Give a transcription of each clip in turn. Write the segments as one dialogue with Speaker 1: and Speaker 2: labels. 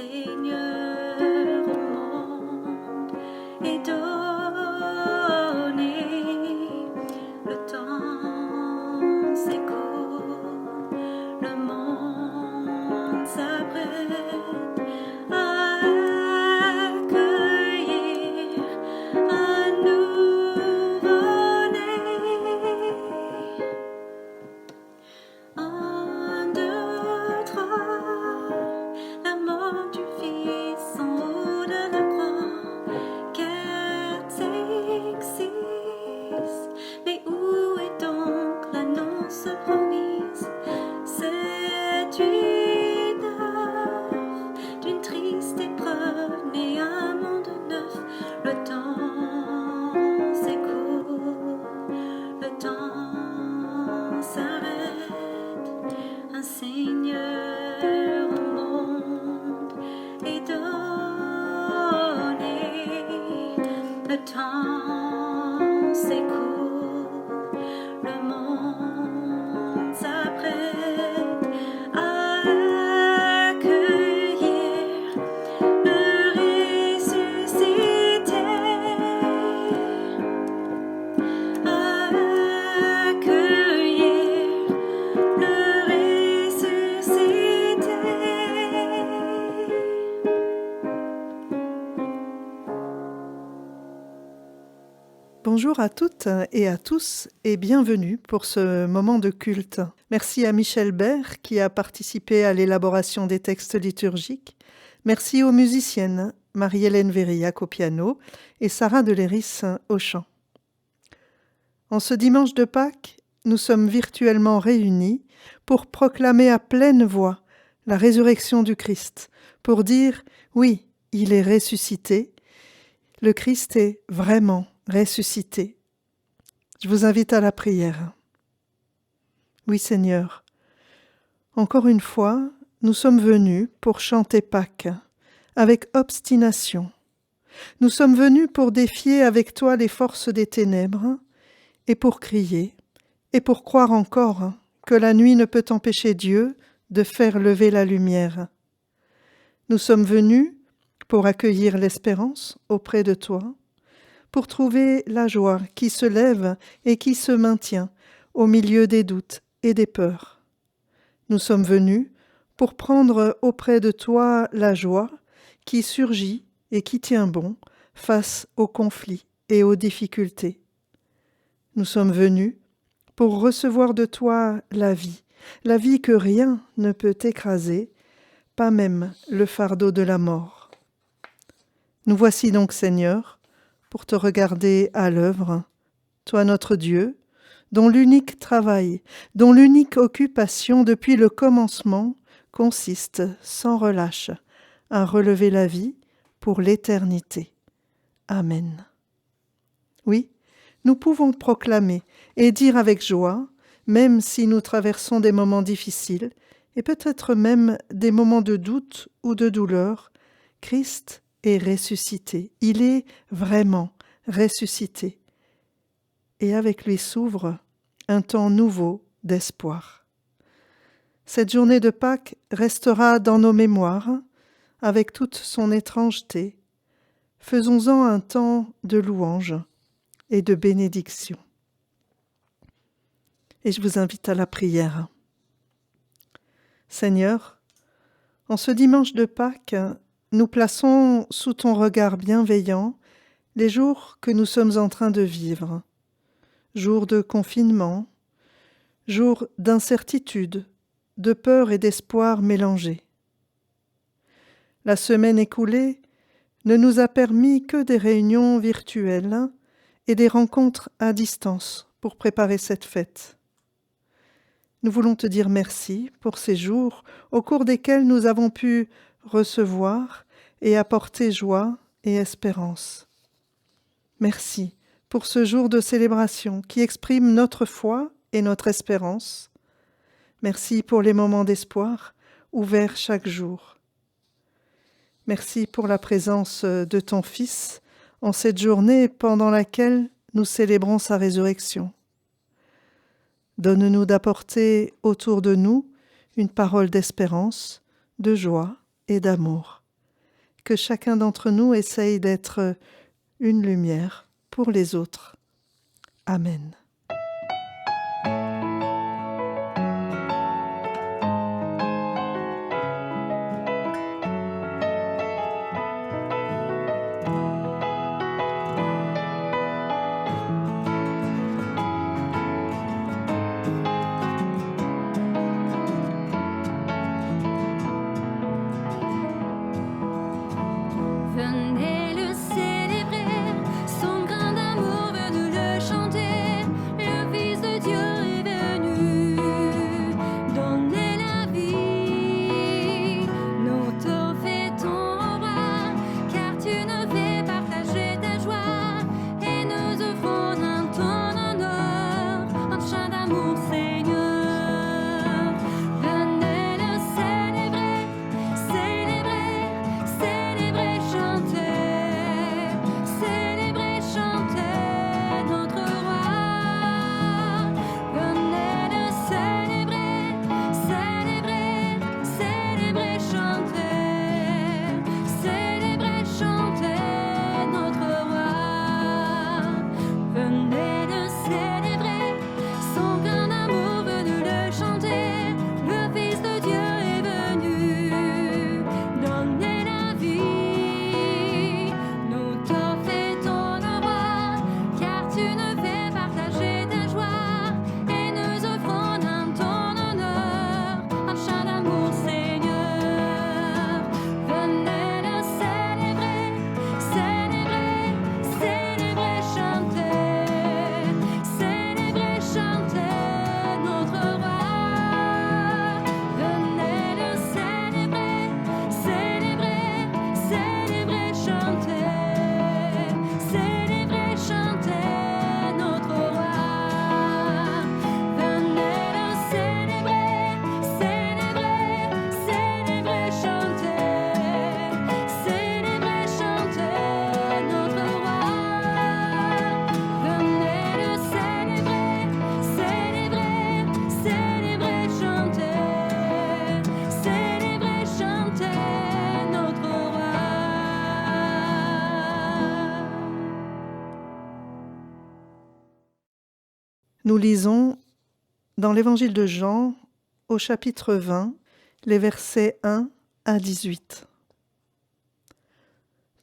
Speaker 1: Seigneur au monde et donné. Le temps s'écoule, le monde s'apprête à accueillir un nouveau-né. Un, deux, trois, la mort du Fils en haut de la croix. Quatre, cinq, six, mais où est donc l'annonce promise? Sept, huit, neuf, d'une triste épreuve née un monde neuf. Le temps s'écoule, le temps s'arrête. Un Seigneur au monde est donné. Le temps s'écoule, le monde s'apprête à accueillir le ressuscité. À accueillir le ressuscité.
Speaker 2: Bonjour à toutes et à tous et bienvenue pour ce moment de culte. Merci à Michel Bert qui a participé à l'élaboration des textes liturgiques. Merci aux musiciennes Marie-Hélène Vérillac au piano et Sarah Deléris au chant. En ce dimanche de Pâques, nous sommes virtuellement réunis pour proclamer à pleine voix la résurrection du Christ, pour dire « Oui, il est ressuscité, le Christ est vraiment ressuscité ». Je vous invite à la prière. Oui Seigneur, encore une fois, nous sommes venus pour chanter Pâques avec obstination. Nous sommes venus pour défier avec toi les forces des ténèbres et pour crier et pour croire encore que la nuit ne peut empêcher Dieu de faire lever la lumière. Nous sommes venus pour accueillir l'espérance auprès de toi, pour trouver la joie qui se lève et qui se maintient au milieu des doutes et des peurs. Nous sommes venus pour prendre auprès de toi la joie qui surgit et qui tient bon face aux conflits et aux difficultés. Nous sommes venus pour recevoir de toi la vie que rien ne peut écraser, pas même le fardeau de la mort. Nous voici donc, Seigneur, pour te regarder à l'œuvre, toi notre Dieu, dont l'unique travail, dont l'unique occupation depuis le commencement consiste, sans relâche, à relever la vie pour l'éternité. Amen. Oui, nous pouvons proclamer et dire avec joie, même si nous traversons des moments difficiles, et peut-être même des moments de doute ou de douleur, Christ est ressuscité. Il est vraiment ressuscité. Et avec lui s'ouvre un temps nouveau d'espoir. Cette journée de Pâques restera dans nos mémoires, avec toute son étrangeté. Faisons-en un temps de louange et de bénédiction. Et je vous invite à la prière. Seigneur, en ce dimanche de Pâques, nous plaçons sous ton regard bienveillant les jours que nous sommes en train de vivre, jours de confinement, jours d'incertitude, de peur et d'espoir mélangés. La semaine écoulée ne nous a permis que des réunions virtuelles et des rencontres à distance pour préparer cette fête. Nous voulons te dire merci pour ces jours au cours desquels nous avons pu recevoir et apporter joie et espérance. Merci pour ce jour de célébration qui exprime notre foi et notre espérance. Merci pour les moments d'espoir ouverts chaque jour. Merci pour la présence de ton Fils en cette journée pendant laquelle nous célébrons sa résurrection. Donne-nous d'apporter autour de nous une parole d'espérance, de joie et d'amour. que chacun d'entre nous essaye d'être une lumière pour les autres. Amen.
Speaker 1: Venez le célébrer, son grand amour, venez le chanter. Le Fils de Dieu est venu donner la vie. Nous te fêtons, ô roi, car tu nous fais partager ta joie. Et nous offrons en ton honneur un chant d'amour, Seigneur. Venez le célébrer, célébrer, célébrer, chanter, célébrer, chanter notre roi. Venez le célébrer, célébrer, célébrer, chanter, célébrer, chanter notre roi. Venez le célébrer, son grand amour, venez le chanter. Le Fils de Dieu est venu donner la vie. Nous te fêtons, le roi, car tu nous fais partager ta joie. Et nous offrons en ton honneur un chant d'amour, Seigneur. Venez le célébrer, célébrer, célébrer, chanter, célébrer, chanter notre roi. Venez le célébrer, célébrer, célébrer, chanter, célébrer, chanter notre roi. Venez le célébrer, célébrer, célébrer, chanter, célébrer, chanter notre roi. Venez le célébrer, célébrer, célébrer, chanter, célébrer, chanter notre roi.
Speaker 2: Nous lisons dans l'Évangile de Jean, au chapitre 20, les versets 1 à 18.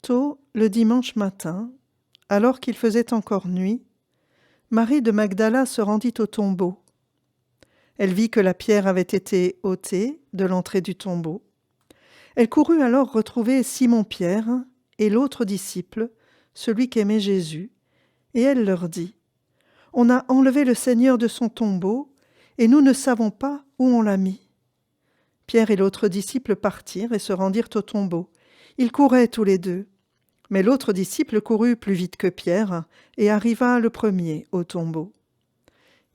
Speaker 2: Tôt, le dimanche matin, alors qu'il faisait encore nuit, Marie de Magdala se rendit au tombeau. Elle vit que la pierre avait été ôtée de l'entrée du tombeau. Elle courut alors retrouver Simon-Pierre et l'autre disciple, celui qu'aimait Jésus, et elle leur dit : « On a enlevé le Seigneur de son tombeau, et nous ne savons pas où on l'a mis. » Pierre et l'autre disciple partirent et se rendirent au tombeau. Ils couraient tous les deux. Mais l'autre disciple courut plus vite que Pierre et arriva le premier au tombeau.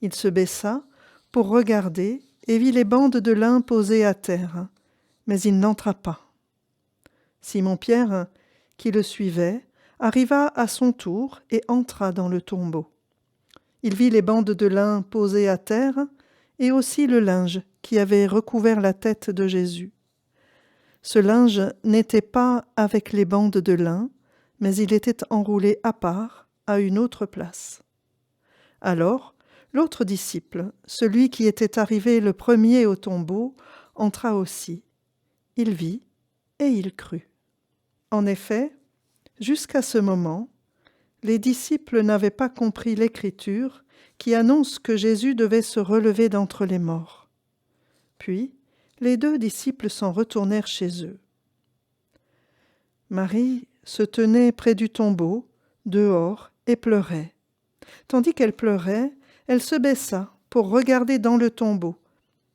Speaker 2: Il se baissa pour regarder et vit les bandes de lin posées à terre, mais il n'entra pas. Simon-Pierre, qui le suivait, arriva à son tour et entra dans le tombeau. Il vit les bandes de lin posées à terre et aussi le linge qui avait recouvert la tête de Jésus. Ce linge n'était pas avec les bandes de lin, mais il était enroulé à part, à une autre place. Alors, l'autre disciple, celui qui était arrivé le premier au tombeau, entra aussi. Il vit et il crut. En effet, jusqu'à ce moment, les disciples n'avaient pas compris l'Écriture qui annonce que Jésus devait se relever d'entre les morts. Puis, les deux disciples s'en retournèrent chez eux. Marie se tenait près du tombeau, dehors, et pleurait. Tandis qu'elle pleurait, elle se baissa pour regarder dans le tombeau.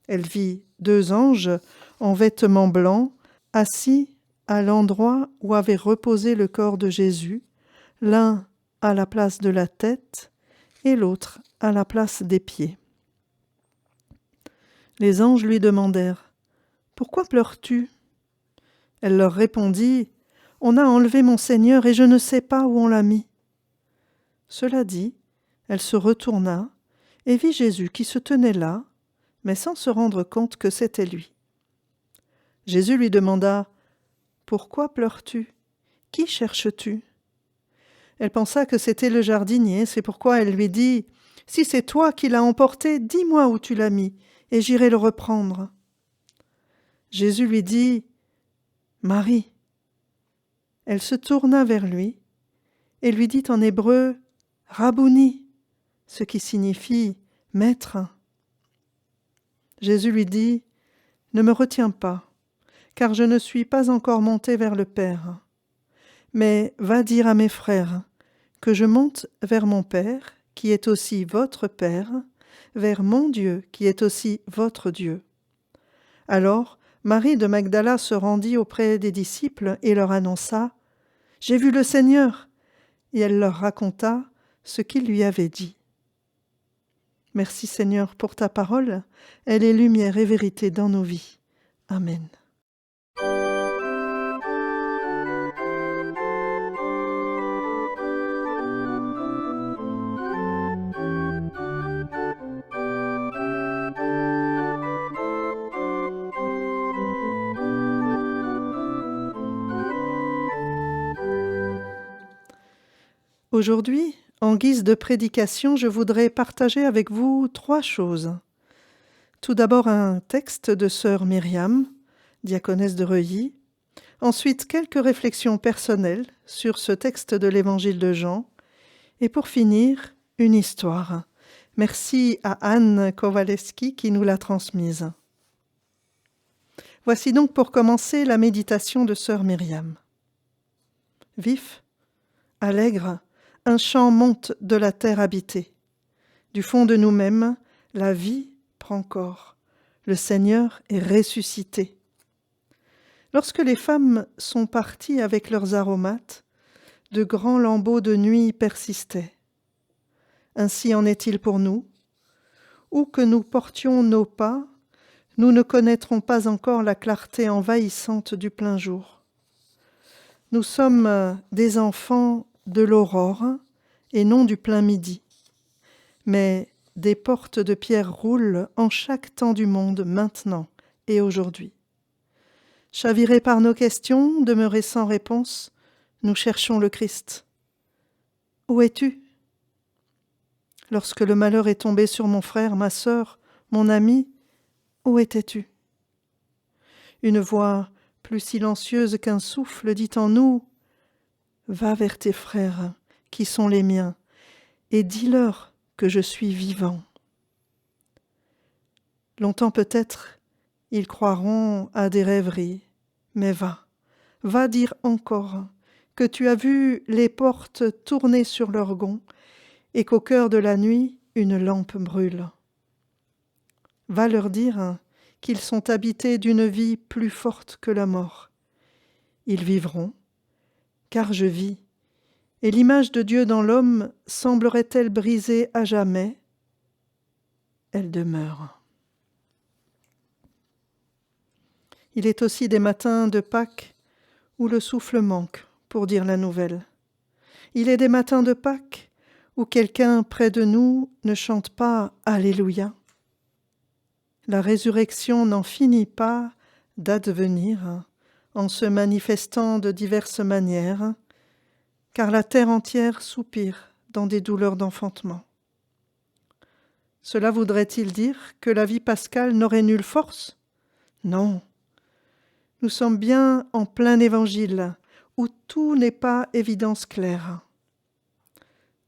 Speaker 2: Elle vit deux anges en vêtements blancs, assis à l'endroit où avait reposé le corps de Jésus, l'un à la place de la tête et l'autre à la place des pieds. Les anges lui demandèrent : « Pourquoi pleures-tu » Elle leur répondit : « On a enlevé mon Seigneur et je ne sais pas où on l'a mis. » Cela dit, elle se retourna et vit Jésus qui se tenait là, mais sans se rendre compte que c'était lui. Jésus lui demanda : « pourquoi pleures-tu? Qui cherches-tu? Elle pensa que c'était le jardinier, c'est pourquoi elle lui dit « Si c'est toi qui l'as emporté, dis-moi où tu l'as mis, et j'irai le reprendre. » Jésus lui dit « Marie !» Elle se tourna vers lui et lui dit en hébreu « Rabouni !» ce qui signifie « Maître ». Jésus lui dit « Ne me retiens pas, car je ne suis pas encore monté vers le Père. Mais va dire à mes frères que je monte vers mon Père, qui est aussi votre Père, vers mon Dieu, qui est aussi votre Dieu. » Alors, Marie de Magdala se rendit auprès des disciples et leur annonça « J'ai vu le Seigneur !» Et elle leur raconta ce qu'il lui avait dit. Merci Seigneur pour ta parole, elle est lumière et vérité dans nos vies. Amen. Aujourd'hui, en guise de prédication, je voudrais partager avec vous 3 choses. Tout d'abord, un texte de sœur Myriam, diaconesse de Reuilly. Ensuite, quelques réflexions personnelles sur ce texte de l'Évangile de Jean. Et pour finir, une histoire. Merci à Anne Kowaleski qui nous l'a transmise. Voici donc pour commencer la méditation de sœur Myriam. Vif, allègre, un chant monte de la terre habitée. Du fond de nous-mêmes, la vie prend corps. Le Seigneur est ressuscité. Lorsque les femmes sont parties avec leurs aromates, de grands lambeaux de nuit persistaient. Ainsi en est-il pour nous. Où que nous portions nos pas, nous ne connaîtrons pas encore la clarté envahissante du plein jour. Nous sommes des enfants de l'aurore et non du plein midi. Mais des portes de pierre roulent en chaque temps du monde, maintenant et aujourd'hui. Chavirés par nos questions, demeurés sans réponse, nous cherchons le Christ. Où es-tu? Lorsque le malheur est tombé sur mon frère, ma sœur, mon ami, où étais-tu? Une voix plus silencieuse qu'un souffle dit en nous « Va vers tes frères, qui sont les miens, et dis-leur que je suis vivant. » Longtemps peut-être, ils croiront à des rêveries, mais va dire encore que tu as vu les portes tourner sur leurs gonds et qu'au cœur de la nuit, une lampe brûle. Va leur dire qu'ils sont habités d'une vie plus forte que la mort. Ils vivront, car je vis, et l'image de Dieu dans l'homme semblerait-elle brisée à jamais? Elle demeure. Il est aussi des matins de Pâques où le souffle manque pour dire la nouvelle. Il est des matins de Pâques où quelqu'un près de nous ne chante pas « Alléluia ». La résurrection n'en finit pas d'advenir en se manifestant de diverses manières, car la terre entière soupire dans des douleurs d'enfantement. Cela voudrait-il dire que la vie pascale n'aurait nulle force? Non. Nous sommes bien en plein évangile, où tout n'est pas évidence claire.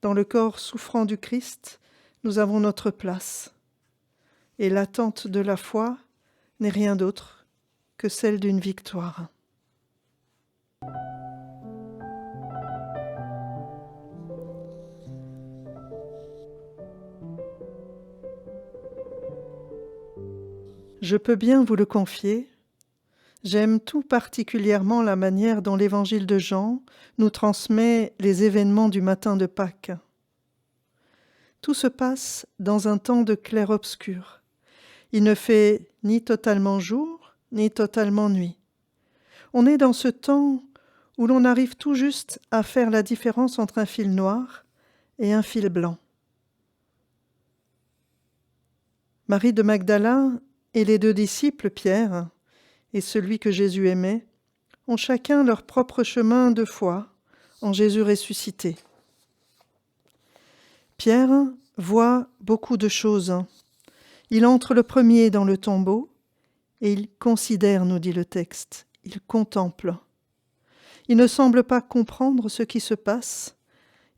Speaker 2: Dans le corps souffrant du Christ, nous avons notre place. Et l'attente de la foi n'est rien d'autre que celle d'une victoire. Je peux bien vous le confier, j'aime tout particulièrement la manière dont l'Évangile de Jean nous transmet les événements du matin de Pâques. Tout se passe dans un temps de clair-obscur. Il ne fait ni totalement jour, ni totalement nuit. On est dans ce temps où l'on arrive tout juste à faire la différence entre un fil noir et un fil blanc. Marie de Magdala et les 2 disciples, Pierre et celui que Jésus aimait, ont chacun leur propre chemin de foi en Jésus ressuscité. Pierre voit beaucoup de choses. Il entre le premier dans le tombeau et il considère, nous dit le texte, il contemple. Il ne semble pas comprendre ce qui se passe.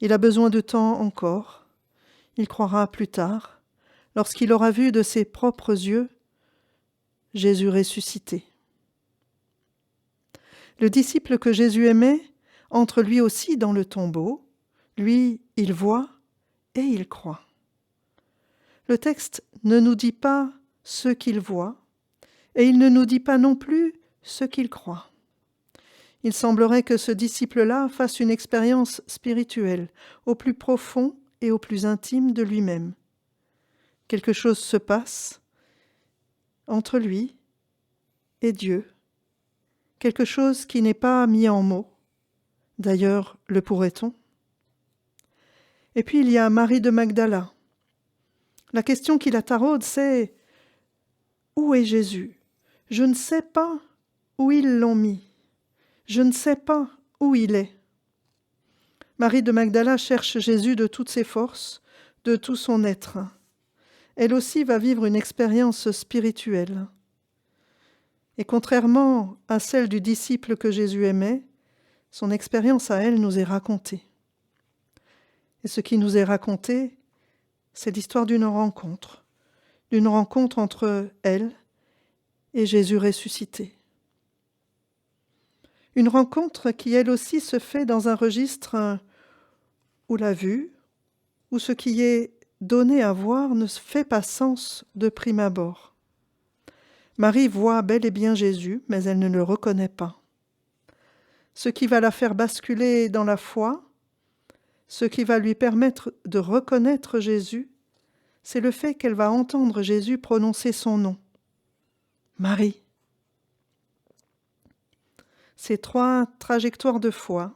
Speaker 2: Il a besoin de temps encore. Il croira plus tard, lorsqu'il aura vu de ses propres yeux Jésus ressuscité. Le disciple que Jésus aimait entre lui aussi dans le tombeau. Lui, il voit et il croit. Le texte ne nous dit pas ce qu'il voit et il ne nous dit pas non plus ce qu'il croit. Il semblerait que ce disciple-là fasse une expérience spirituelle au plus profond et au plus intime de lui-même. Quelque chose se passe entre lui et Dieu, quelque chose qui n'est pas mis en mots. D'ailleurs, le pourrait-on ? Et puis il y a Marie de Magdala. La question qui la taraude, c'est « Où est Jésus ? Je ne sais pas où ils l'ont mis. Je ne sais pas où il est. » Marie de Magdala cherche Jésus de toutes ses forces, de tout son être. Elle aussi va vivre une expérience spirituelle. Et contrairement à celle du disciple que Jésus aimait, son expérience à elle nous est racontée. Et ce qui nous est raconté, c'est l'histoire d'une rencontre entre elle et Jésus ressuscité. Une rencontre qui, elle aussi, se fait dans un registre où la vue, où ce qui est donné à voir ne fait pas sens de prime abord. Marie voit bel et bien Jésus, mais elle ne le reconnaît pas. Ce qui va la faire basculer dans la foi, ce qui va lui permettre de reconnaître Jésus, c'est le fait qu'elle va entendre Jésus prononcer son nom. Marie. Ces 3 trajectoires de foi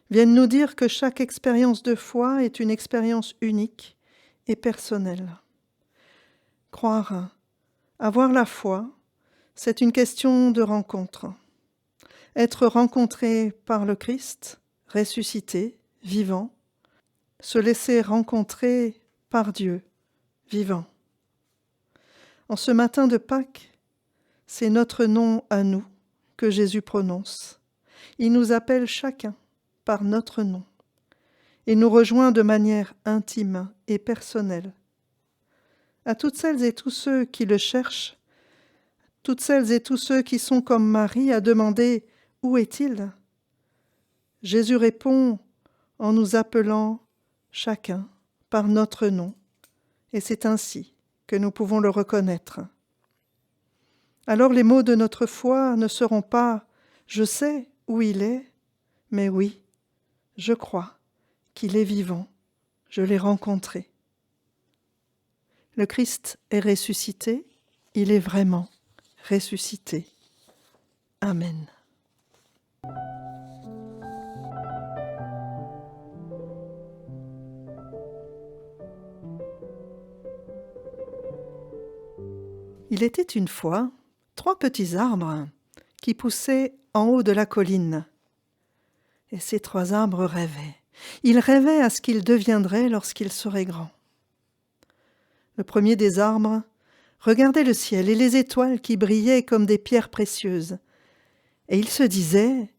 Speaker 2: viennent nous dire que chaque expérience de foi est une expérience unique et personnelle. Croire, avoir la foi, c'est une question de rencontre. Être rencontré par le Christ, ressuscité, vivant, se laisser rencontrer par Dieu, vivant. En ce matin de Pâques, c'est notre nom à nous que Jésus prononce. Il nous appelle chacun par notre nom et nous rejoint de manière intime et personnelle. À toutes celles et tous ceux qui le cherchent, toutes celles et tous ceux qui sont comme Marie à demander « Où est-il ?» Jésus répond en nous appelant chacun par notre nom, et c'est ainsi que nous pouvons le reconnaître. Alors les mots de notre foi ne seront pas « je sais où il est », mais oui, je crois qu'il est vivant, je l'ai rencontré. Le Christ est ressuscité, il est vraiment ressuscité. Amen. Il était une fois 3 petits arbres qui poussaient en haut de la colline. Et ces 3 arbres rêvaient. Ils rêvaient à ce qu'ils deviendraient lorsqu'ils seraient grands. Le premier des arbres regardait le ciel et les étoiles qui brillaient comme des pierres précieuses. Et il se disait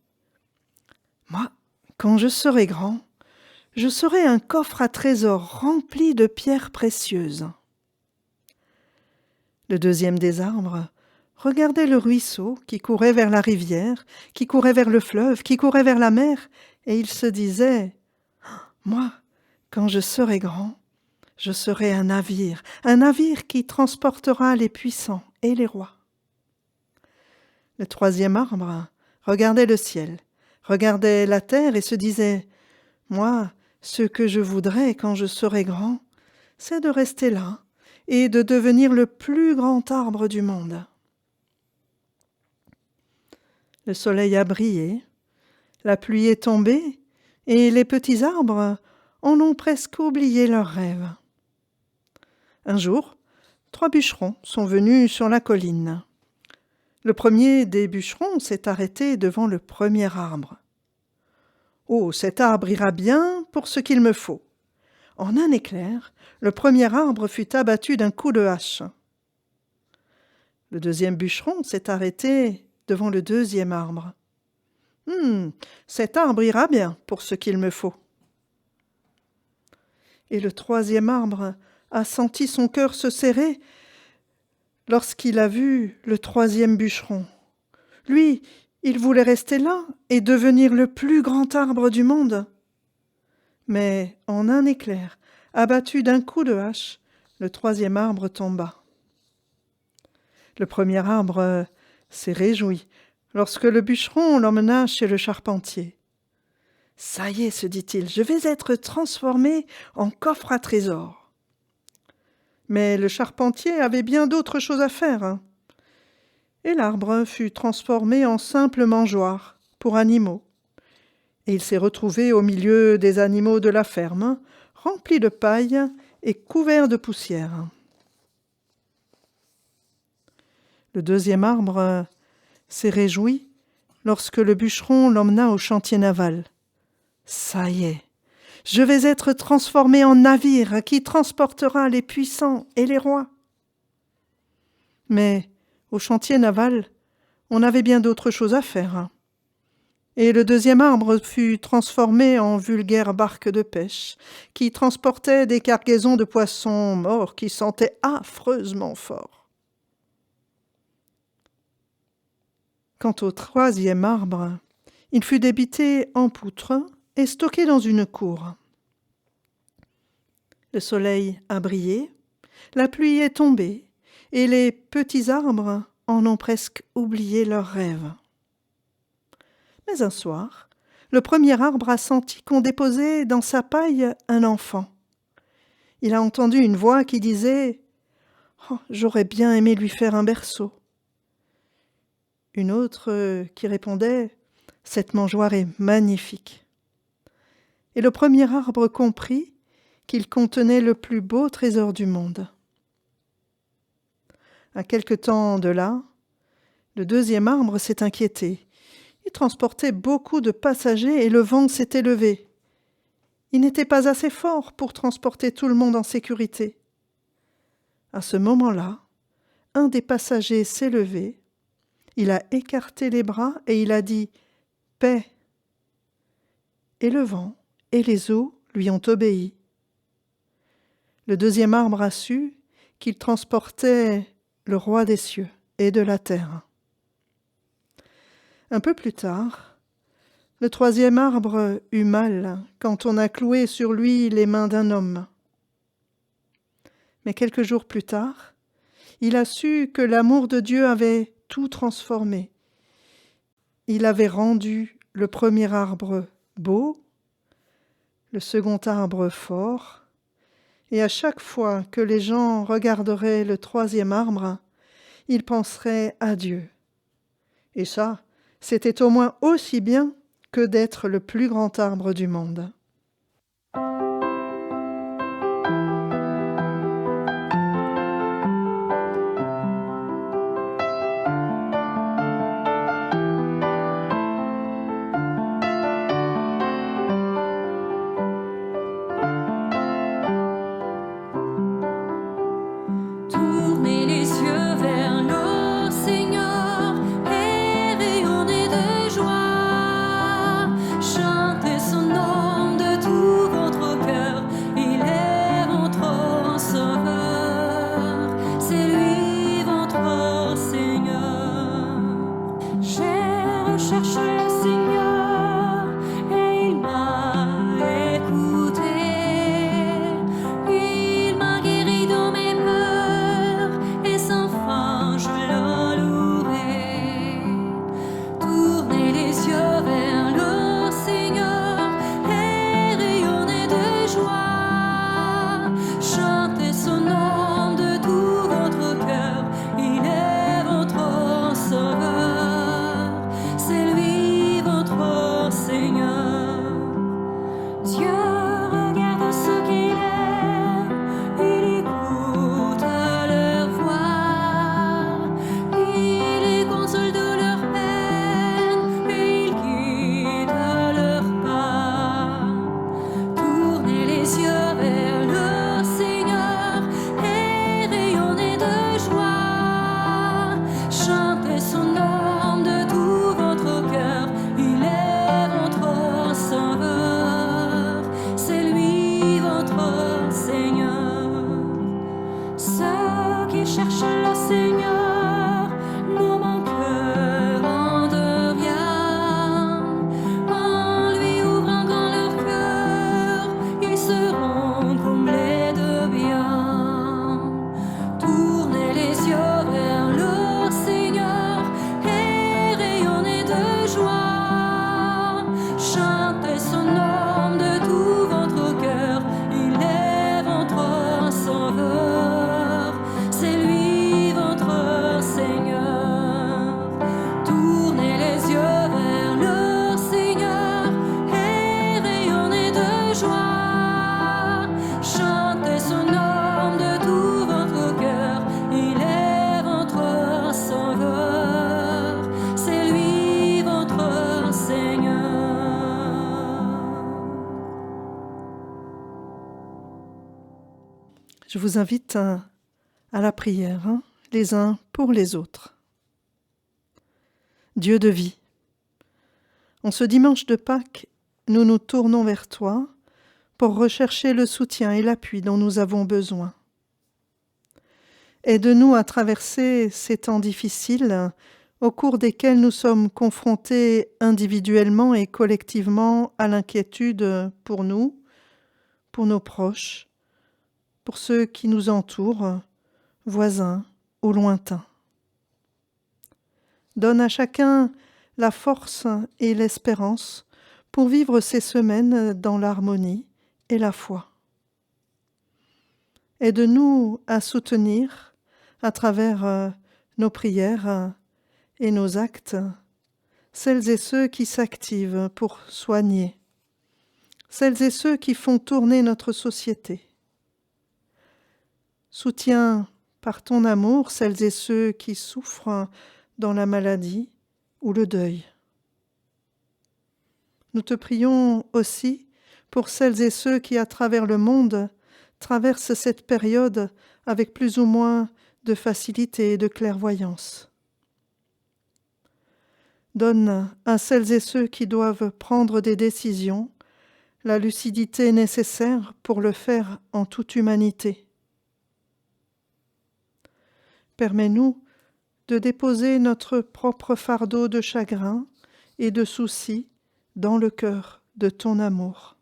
Speaker 2: « Moi, quand je serai grand, je serai un coffre à trésors rempli de pierres précieuses. » Le deuxième des arbres regardait le ruisseau qui courait vers la rivière, qui courait vers le fleuve, qui courait vers la mer, et il se disait « Moi, quand je serai grand, je serai un navire qui transportera les puissants et les rois. » Le troisième arbre regardait le ciel, regardait la terre et se disait « Moi, ce que je voudrais quand je serai grand, c'est de rester là et de devenir le plus grand arbre du monde. » Le soleil a brillé, la pluie est tombée et les petits arbres en ont presque oublié leurs rêves. Un jour, 3 bûcherons sont venus sur la colline. Le premier des bûcherons s'est arrêté devant le premier arbre. « Oh, cet arbre ira bien pour ce qu'il me faut. » En un éclair, le premier arbre fut abattu d'un coup de hache. Le deuxième bûcheron s'est arrêté devant le deuxième arbre. « Cet arbre ira bien pour ce qu'il me faut. » Et le troisième arbre a senti son cœur se serrer lorsqu'il a vu le troisième bûcheron. Lui, il voulait rester là et devenir le plus grand arbre du monde. Mais en un éclair, abattu d'un coup de hache, le troisième arbre tomba. Le premier arbre s'est réjoui lorsque le bûcheron l'emmena chez le charpentier. « Ça y est, se dit-il, je vais être transformé en coffre à trésors. » Mais le charpentier avait bien d'autres choses à faire. Et l'arbre fut transformé en simple mangeoire pour animaux. Et il s'est retrouvé au milieu des animaux de la ferme, rempli de paille et couvert de poussière. Le deuxième arbre s'est réjoui lorsque le bûcheron l'emmena au chantier naval. « Ça y est, je vais être transformé en navire qui transportera les puissants et les rois. » Mais au chantier naval, on avait bien d'autres choses à faire. Et le deuxième arbre fut transformé en vulgaire barque de pêche qui transportait des cargaisons de poissons morts qui sentaient affreusement fort. Quant au troisième arbre, il fut débité en poutres et stocké dans une cour. Le soleil a brillé, la pluie est tombée, et les petits arbres en ont presque oublié leurs rêves. Mais un soir, le premier arbre a senti qu'on déposait dans sa paille un enfant. Il a entendu une voix qui disait « Oh, j'aurais bien aimé lui faire un berceau. » Une autre qui répondait « Cette mangeoire est magnifique. » Et le premier arbre comprit qu'il contenait le plus beau trésor du monde. À quelque temps de là, le deuxième arbre s'est inquiété. Il transportait beaucoup de passagers et le vent s'était levé. Il n'était pas assez fort pour transporter tout le monde en sécurité. À ce moment-là, un des passagers s'est levé, il a écarté les bras et il a dit « Paix !» Et le vent et les eaux lui ont obéi. Le deuxième arbre a su qu'il transportait le roi des cieux et de la terre. Un peu plus tard, le troisième arbre eut mal quand on a cloué sur lui les mains d'un homme. Mais quelques jours plus tard, il a su que l'amour de Dieu avait tout transformé. Il avait rendu le premier arbre beau, le second arbre fort, et à chaque fois que les gens regarderaient le troisième arbre, ils penseraient à Dieu. Et ça, c'était au moins aussi bien que d'être le plus grand arbre du monde.
Speaker 1: Tournez les yeux vers le Seigneur et rayonnez de joie. Chantez son nom
Speaker 2: Je vous invite à la prière, les uns pour les autres. Dieu de vie, en ce dimanche de Pâques, nous nous tournons vers toi pour rechercher le soutien et l'appui dont nous avons besoin. Aide-nous à traverser ces temps difficiles au cours desquels nous sommes confrontés individuellement et collectivement à l'inquiétude pour nous, pour nos proches, pour ceux qui nous entourent, voisins ou lointains. Donne à chacun la force et l'espérance pour vivre ces semaines dans l'harmonie et la foi. Aide-nous à soutenir, à travers nos prières et nos actes, celles et ceux qui s'activent pour soigner, celles et ceux qui font tourner notre société. Soutiens par ton amour celles et ceux qui souffrent dans la maladie ou le deuil. Nous te prions aussi pour celles et ceux qui, à travers le monde, traversent cette période avec plus ou moins de facilité et de clairvoyance. Donne à celles et ceux qui doivent prendre des décisions la lucidité nécessaire pour le faire en toute humanité. Permets-nous de déposer notre propre fardeau de chagrin et de soucis dans le cœur de ton amour.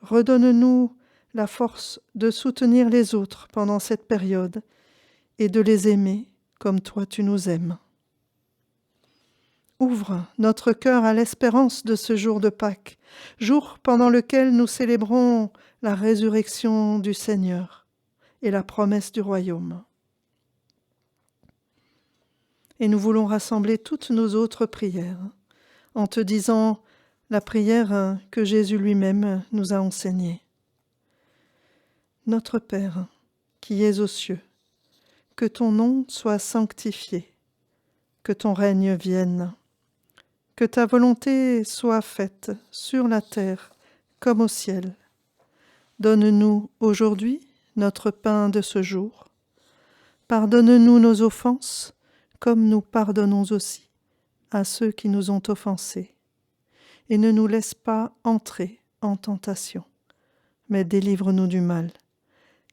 Speaker 2: Redonne-nous la force de soutenir les autres pendant cette période et de les aimer comme toi tu nous aimes. Ouvre notre cœur à l'espérance de ce jour de Pâques, jour pendant lequel nous célébrons la résurrection du Seigneur et la promesse du royaume. Et nous voulons rassembler toutes nos autres prières en te disant la prière que Jésus lui-même nous a enseignée. Notre Père, qui es aux cieux, que ton nom soit sanctifié, que ton règne vienne, que ta volonté soit faite sur la terre comme au ciel. Donne-nous aujourd'hui notre pain de ce jour. Pardonne-nous nos offenses, comme nous pardonnons aussi à ceux qui nous ont offensés. Et ne nous laisse pas entrer en tentation, mais délivre-nous du mal.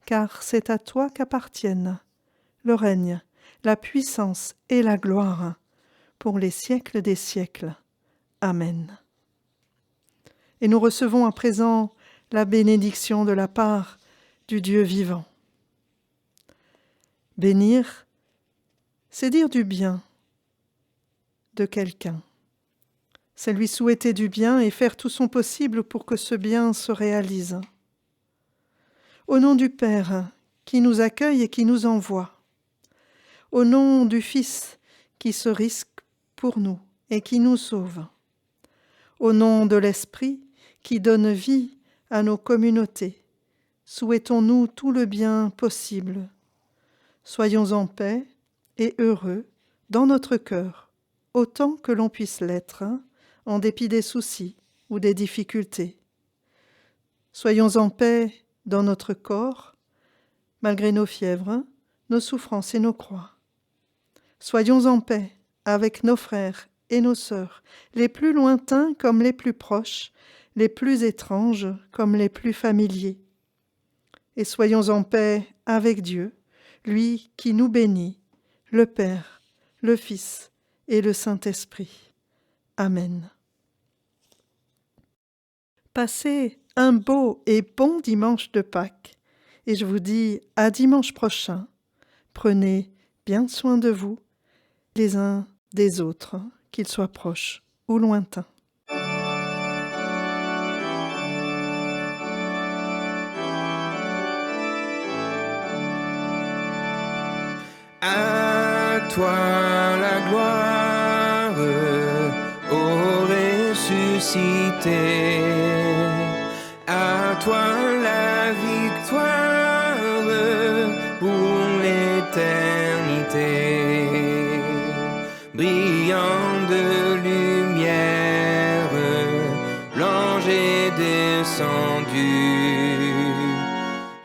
Speaker 2: Car c'est à toi qu'appartiennent le règne, la puissance et la gloire pour les siècles des siècles. Amen. Et nous recevons à présent la bénédiction de la part du Dieu vivant. Bénir, c'est dire du bien de quelqu'un. C'est lui souhaiter du bien et faire tout son possible pour que ce bien se réalise. Au nom du Père qui nous accueille et qui nous envoie, au nom du Fils qui se risque pour nous et qui nous sauve, au nom de l'Esprit qui donne vie à nos communautés, souhaitons-nous tout le bien possible. Soyons en paix et heureux dans notre cœur, autant que l'on puisse l'être, en dépit des soucis ou des difficultés. Soyons en paix dans notre corps, malgré nos fièvres, nos souffrances et nos croix. Soyons en paix avec nos frères et nos sœurs, les plus lointains comme les plus proches, les plus étranges comme les plus familiers. Et soyons en paix avec Dieu, lui qui nous bénit, le Père, le Fils et le Saint-Esprit. Amen. Passez un beau et bon dimanche de Pâques, et je vous dis à dimanche prochain. Prenez bien soin de vous, les uns des autres, qu'ils soient proches ou lointains.
Speaker 3: À toi la gloire, ô ressuscité, à toi la victoire pour l'éternité. Brillant de lumière, l'ange est descendu.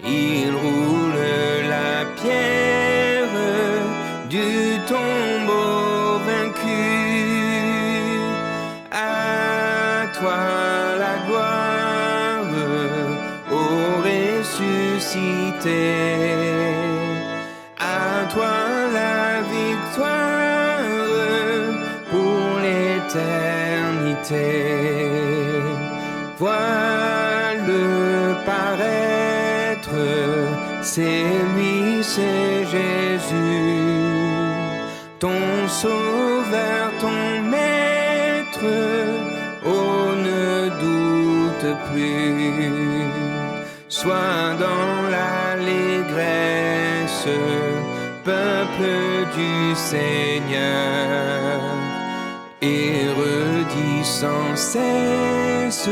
Speaker 3: Il Vois-le paraître, c'est lui, c'est Jésus, ton sauveur, ton maître. Oh, ne doute plus, sois dans l'allégresse, peuple du Seigneur, et redis sans cesse,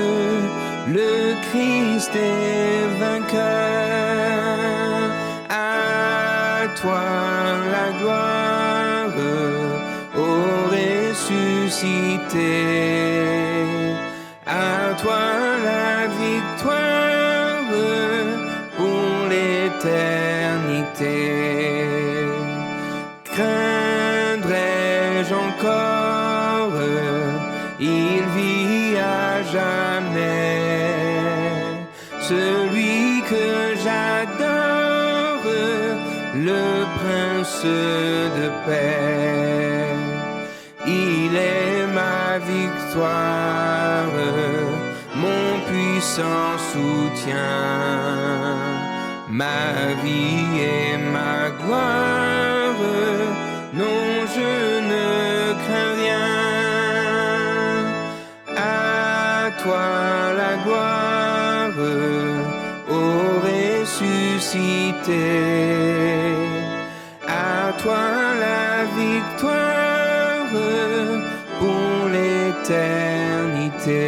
Speaker 3: le Christ est vainqueur. À toi la gloire, ô ressuscité, à toi la victoire pour l'éternité. Craindrais-je encore, il vit à jamais, celui que j'adore, le prince de paix. Il est ma victoire, mon puissant soutien, ma vie et ma gloire. Non, je ne crains rien. À toi la gloire, ô ressuscité. À toi la victoire pour l'éternité.